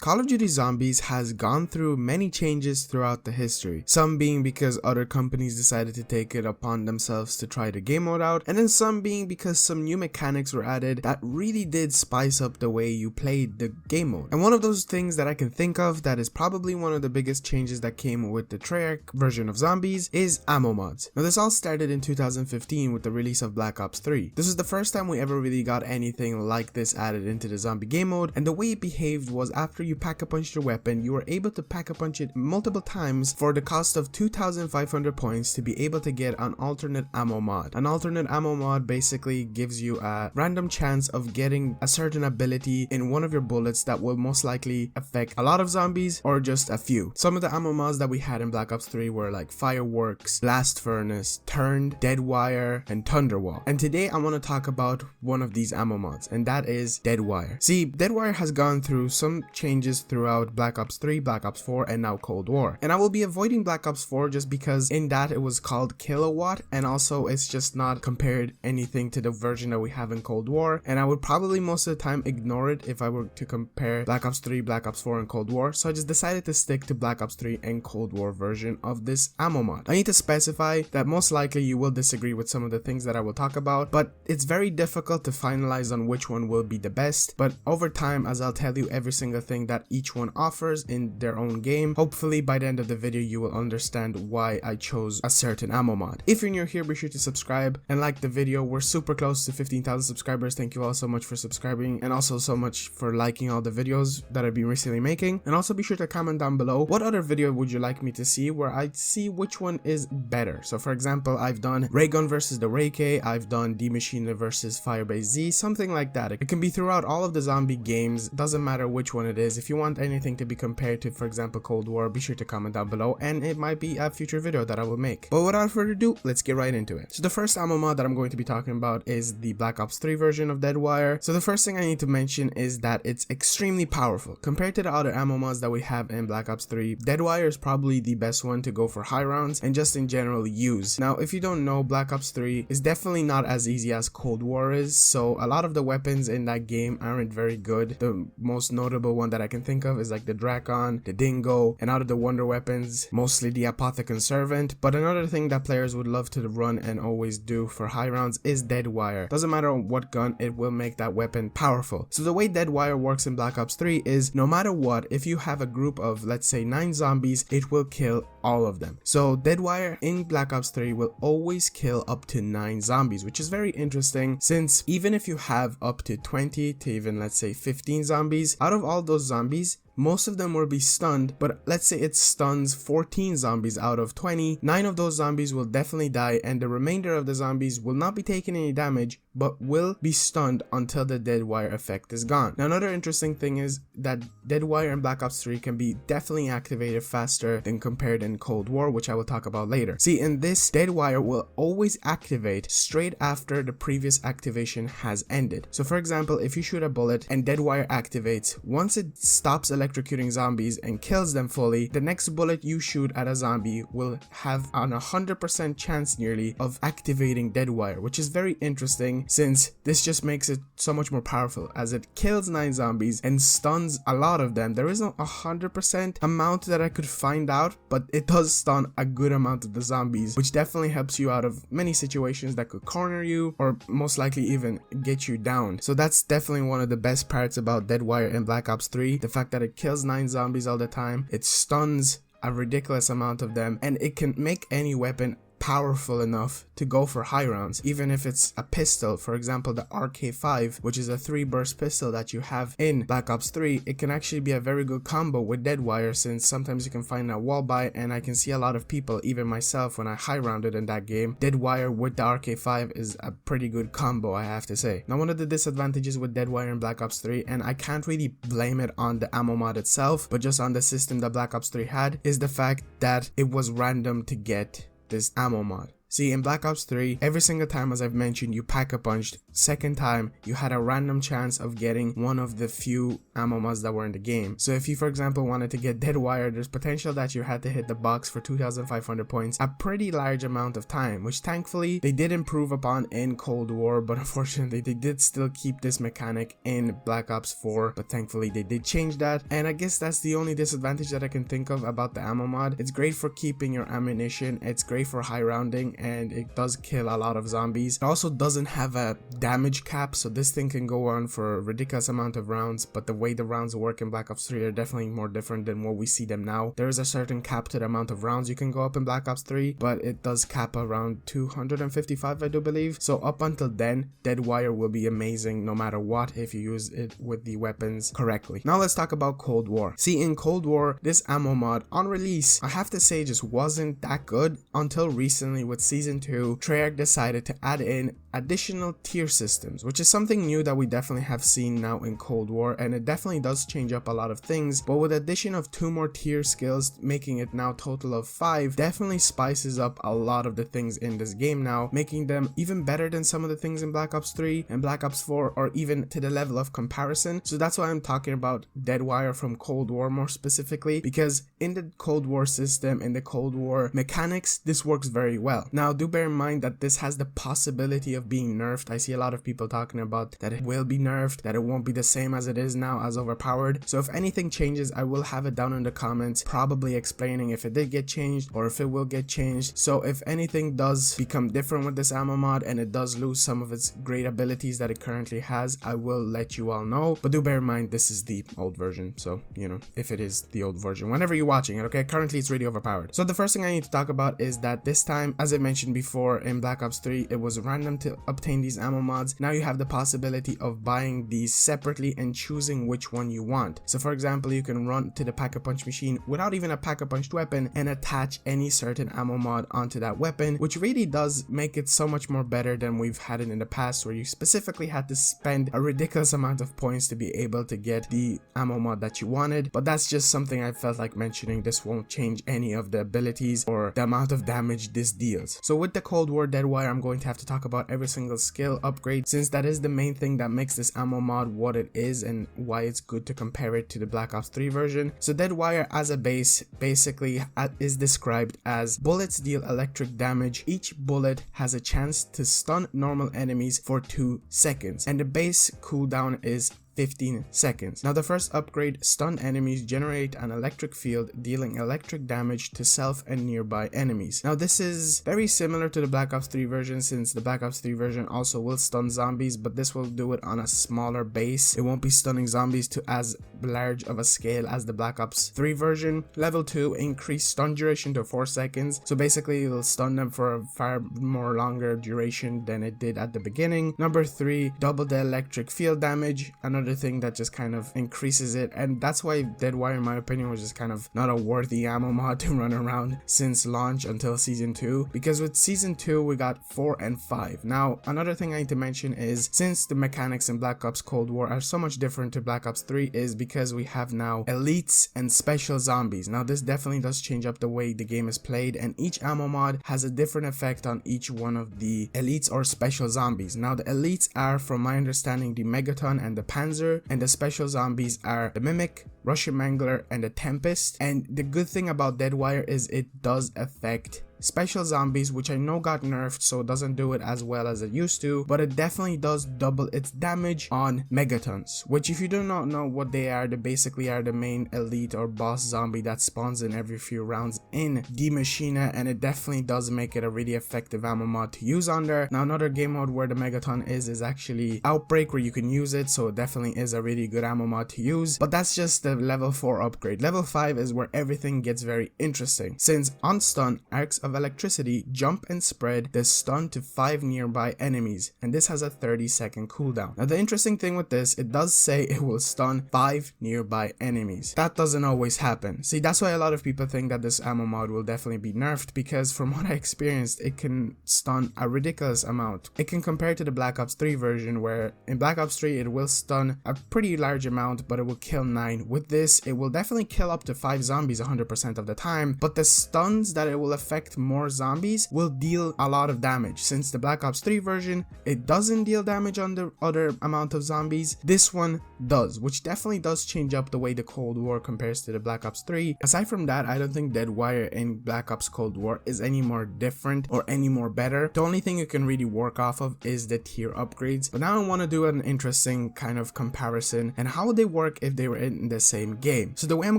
Call of Duty Zombies has gone through many changes throughout the history, some being because other companies decided to take it upon themselves to try the game mode out, and then some being because some new mechanics were added that really did spice up the way you played the game mode. And one of those things that I can think of that is probably one of the biggest changes that came with the Treyarch version of Zombies is ammo mods. Now this all started in 2015 with the release of Black Ops 3. This was the first time we ever really got anything like this added into the zombie game mode, and the way it behaved was after you pack-a-punched your weapon, you were able to pack-a-punch it multiple times for the cost of 2,500 points to be able to get an alternate ammo mod. An alternate ammo mod basically gives you a random chance of getting a certain ability in one of your bullets that will most likely affect a lot of zombies or just a few. Some of the ammo mods that we had in Black Ops 3 were like Fireworks, Blast Furnace, Turned, Dead Wire, and Thunderwall. And today I want to talk about one of these ammo mods, and that is Dead Wire. See, Dead Wire has gone through some changes throughout Black Ops 3, Black Ops 4, and now Cold War. And I will be avoiding Black Ops 4 just because in that it was called Kilowatt, and also it's just not compared anything to the version that we have in Cold War, and I would probably most of the time ignore it if I were to compare Black Ops 3, Black Ops 4, and Cold War, so I just decided to stick to Black Ops 3 and Cold War version of this ammo mod. I need to specify that most likely you will disagree with some of the things that I will talk about, but it's very difficult to finalize on which one will be the best, but over time, as I'll tell you every single thing that each one offers in their own game, hopefully by the end of the video you will understand why I chose a certain ammo mod. If you're new here, be sure to subscribe and like the video. We're super close to 15,000 subscribers. Thank you all so much for subscribing, and also so much for liking all the videos that I've been recently making. And also be sure to comment down below what other video would you like me to see where I see which one is better. So for example, I've done Raygun versus the Ray K, I've done D-Machine versus Firebase Z, something like that. It can be throughout all of the zombie games, doesn't matter which one it is. If you want anything to be compared to, for example, Cold War, be sure to comment down below, and it might be a future video that I will make. But without further ado, let's get right into it. So the first ammo mod that I'm going to be talking about is the Black Ops 3 version of Dead Wire. So the first thing I need to mention is that it's extremely powerful. Compared to the other ammo mods that we have in Black Ops 3, Dead Wire is probably the best one to go for high rounds and just in general use. Now, if you don't know, Black Ops 3 is definitely not as easy as Cold War is, so a lot of the weapons in that game aren't very good. The most notable one that I can think of is like the Drakon, the Dingo, and out of the wonder weapons, mostly the Apothecon Servant. But another thing that players would love to run and always do for high rounds is Dead Wire. Doesn't matter what gun, it will make that weapon powerful. So the way Dead Wire works in Black Ops 3 is no matter what, if you have a group of, let's say, 9 zombies, it will kill all of them. So Dead Wire in Black Ops 3 will always kill up to 9 zombies, which is very interesting, since even if you have up to 20 to even, let's say, 15 zombies, out of all those zombies, most of them will be stunned, but let's say it stuns 14 zombies out of 20, 9 of those zombies will definitely die, and the remainder of the zombies will not be taking any damage, but will be stunned until the Dead Wire effect is gone. Now another interesting thing is that Dead Wire in Black Ops 3 can be definitely activated faster than compared in Cold War, which I will talk about later. See, in this, Dead Wire will always activate straight after the previous activation has ended. So for example, if you shoot a bullet and Dead Wire activates, once it stops electrocuting zombies and kills them fully, the next bullet you shoot at a zombie will have an 100% chance nearly of activating Dead Wire, which is very interesting since this just makes it so much more powerful as it kills 9 zombies and stuns a lot of them. There isn't 100% amount that I could find out, but it does stun a good amount of the zombies, which definitely helps you out of many situations that could corner you or most likely even get you down. So that's definitely one of the best parts about Dead Wire in Black Ops 3, the fact that it kills 9 zombies all the time, it stuns a ridiculous amount of them, and it can make any weapon powerful enough to go for high rounds, even if it's a pistol. For example, the RK5, which is a 3-burst pistol that you have in Black Ops 3, it can actually be a very good combo with Dead Wire, since sometimes you can find a wall buy, and I can see a lot of people, even myself when I high rounded in that game, Dead Wire with the RK5 is a pretty good combo, I have to say. Now one of the disadvantages with Dead Wire in Black Ops 3, and I can't really blame it on the ammo mod itself, but just on the system that Black Ops 3 had, is the fact that it was random to get this ammo mod. See, in Black Ops 3, every single time, as I've mentioned, you pack-a-punched. Second time, you had a random chance of getting one of the few ammo mods that were in the game. So if you, for example, wanted to get Deadwire, there's potential that you had to hit the box for 2,500 points, a pretty large amount of time, which thankfully they did improve upon in Cold War, but unfortunately they did still keep this mechanic in Black Ops 4, but thankfully they did change that. And I guess that's the only disadvantage that I can think of about the ammo mod. It's great for keeping your ammunition, it's great for high rounding, and it does kill a lot of zombies. It also doesn't have a damage cap, so this thing can go on for a ridiculous amount of rounds, but the way the rounds work in Black Ops 3 are definitely more different than what we see them now. There is a certain cap to the amount of rounds you can go up in Black Ops 3, but it does cap around 255, I do believe. So up until then, Deadwire will be amazing no matter what if you use it with the weapons correctly. Now let's talk about Cold War. See, in Cold War, this ammo mod on release, I have to say, just wasn't that good until recently with Season 2. Treyarch decided to add in additional tier systems, which is something new that we definitely have seen now in Cold War, and it definitely does change up a lot of things, but with the addition of 2 more tier skills, making it now total of 5, definitely spices up a lot of the things in this game now, making them even better than some of the things in Black Ops 3 and Black Ops 4, or even to the level of comparison. So that's why I'm talking about Deadwire from Cold War more specifically, because in the Cold War system, in the Cold War mechanics, this works very well. Now do bear in mind that this has the possibility of being nerfed. I see a lot of people talking about that it will be nerfed, that it won't be the same as it is now, as overpowered. So if anything changes, I will have it down in the comments, probably explaining if it did get changed or if it will get changed. So if anything does become different with this ammo mod and it does lose some of its great abilities that it currently has, I will let you all know. But do bear in mind, this is the old version, so you know, if it is the old version whenever you're watching it, okay? Currently it's really overpowered. So the first thing I need to talk about is that this time, as I mentioned before, in Black Ops 3 it was random to obtain these ammo mods. Now you have the possibility of buying these separately and choosing which one you want. So for example, you can run to the pack-a-punch machine without even a pack-a-punched weapon and attach any certain ammo mod onto that weapon, which really does make it so much more better than we've had it in the past, where you specifically had to spend a ridiculous amount of points to be able to get the ammo mod that you wanted. But that's just something I felt like mentioning. This won't change any of the abilities or the amount of damage this deals. So with the Cold War Deadwire, I'm going to have to talk about every single skill upgrade, since that is the main thing that makes this ammo mod what it is and why it's good to compare it to the Black Ops 3 version. So Deadwire as a base basically is described as bullets deal electric damage. Each bullet has a chance to stun normal enemies for 2 seconds, and the base cooldown is 15 seconds. Now the first upgrade, stun enemies generate an electric field dealing electric damage to self and nearby enemies. Now this is very similar to the Black Ops 3 version, since the Black Ops 3 version also will stun zombies, but this will do it on a smaller base. It won't be stunning zombies to as large of a scale as the Black Ops 3 version. Level 2, increase stun duration to 4 seconds. So basically it'll stun them for a far more longer duration than it did at the beginning. Number 3, double the electric field damage. Another thing that just kind of increases it, and that's why Deadwire in my opinion was just kind of not a worthy ammo mod to run around since launch until Season 2, because with Season 2 we got 4 and 5. Now another thing I need to mention is, since the mechanics in Black Ops Cold War are so much different to Black Ops 3, is because we have now elites and special zombies. Now this definitely does change up the way the game is played, and each ammo mod has a different effect on each one of the elites or special zombies. Now the elites are, from my understanding, the Megaton and the Panzer, and the special zombies are the Mimic, Russian Mangler, and the Tempest. And the good thing about Deadwire is it does affect special zombies, which I know got nerfed, so it doesn't do it as well as it used to, but it definitely does double its damage on Megatons, which, if you do not know what they basically are the main elite or boss zombie that spawns in every few rounds in the Machina, and it definitely does make it a really effective ammo mod to use on there. Now another game mode where the Megaton is actually Outbreak, where you can use it, so it definitely is a really good ammo mod to use, but that's just the level 4 upgrade. Level 5 is where everything gets very interesting, since on stun, arcs of electricity jump and spread the stun to 5 nearby enemies, and this has a 30-second cooldown. Now the interesting thing with this, it does say it will stun 5 nearby enemies. That doesn't always happen. See, that's why a lot of people think that this ammo mod will definitely be nerfed, because from what I experienced, it can stun a ridiculous amount. It can compare to the Black Ops 3 version, where in Black Ops 3 it will stun a pretty large amount, but it will kill 9 with With this, it will definitely kill up to 5 zombies 100% of the time, but the stuns that it will affect more zombies will deal a lot of damage. Since the Black Ops 3 version, it doesn't deal damage on the other amount of zombies, this one does, which definitely does change up the way the Cold War compares to the Black Ops 3. Aside from that, I don't think Deadwire in Black Ops Cold War is any more different or any more better. The only thing you can really work off of is the tier upgrades. But now I want to do an interesting kind of comparison and how would they work if they were in the same game. So the way I'm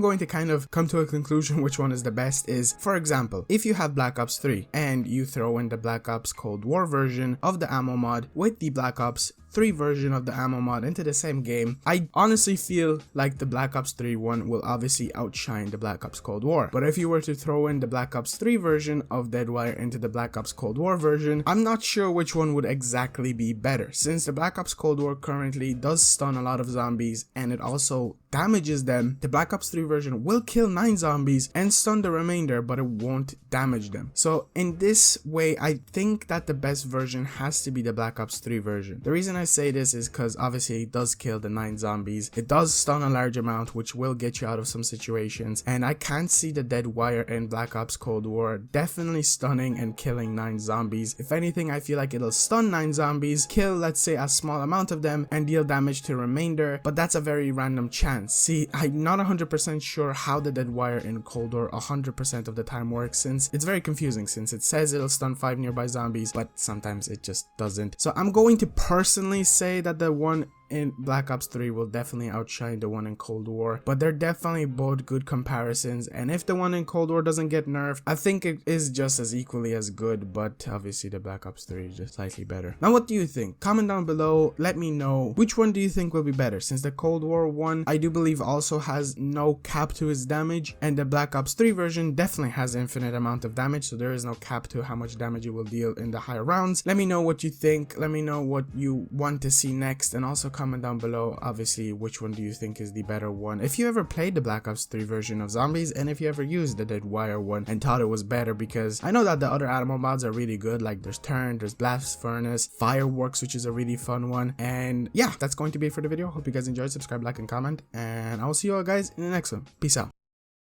going to kind of come to a conclusion which one is the best is, for example, if you have Black Ops 3 and you throw in the Black Ops Cold War version of the ammo mod with the Black Ops 3 version of the ammo mod into the same game, I honestly feel like the Black Ops 3 one will obviously outshine the Black Ops Cold War. But if you were to throw in the Black Ops 3 version of Deadwire into the Black Ops Cold War version, I'm not sure which one would exactly be better, since the Black Ops Cold War currently does stun a lot of zombies and it also damages them. The Black Ops 3 version will kill 9 zombies and stun the remainder, but it won't damage them. So in this way, I think that the best version has to be the Black Ops 3 version. The reason I say this is because obviously it does kill the 9 zombies, it does stun a large amount, which will get you out of some situations, and I can't see the Deadwire in Black Ops Cold War definitely stunning and killing 9 zombies. If anything, I feel like it'll stun 9 zombies, kill let's say a small amount of them, and deal damage to the remainder, but that's a very random chance. See, I'm not 100% sure how the Deadwire in Cold War 100% of the time works, since it's very confusing, since it says it'll stun 5 nearby zombies, but sometimes it just doesn't. So I'm going to personally say that the one in Black Ops 3 will definitely outshine the one in Cold War, but they're definitely both good comparisons, and if the one in Cold War doesn't get nerfed, I think it is just as equally as good, but obviously the Black Ops 3 is just slightly better. Now what do you think? Comment down below, let me know which one do you think will be better, since the Cold War one I do believe also has no cap to its damage, and the Black Ops 3 version definitely has infinite amount of damage, so there is no cap to how much damage it will deal in the higher rounds. Let me know what you think, let me know what you want to see next, and also comment down below obviously which one do you think is the better one, if you ever played the Black Ops 3 version of zombies, and if you ever used the Deadwire one and thought it was better, because I know that the other ammo mods are really good, like there's Turn, there's Blast Furnace, Fireworks, which is a really fun one. And yeah, that's going to be it for the video. Hope you guys enjoyed. Subscribe, like, and comment, and I will see you all guys in the next one. Peace out.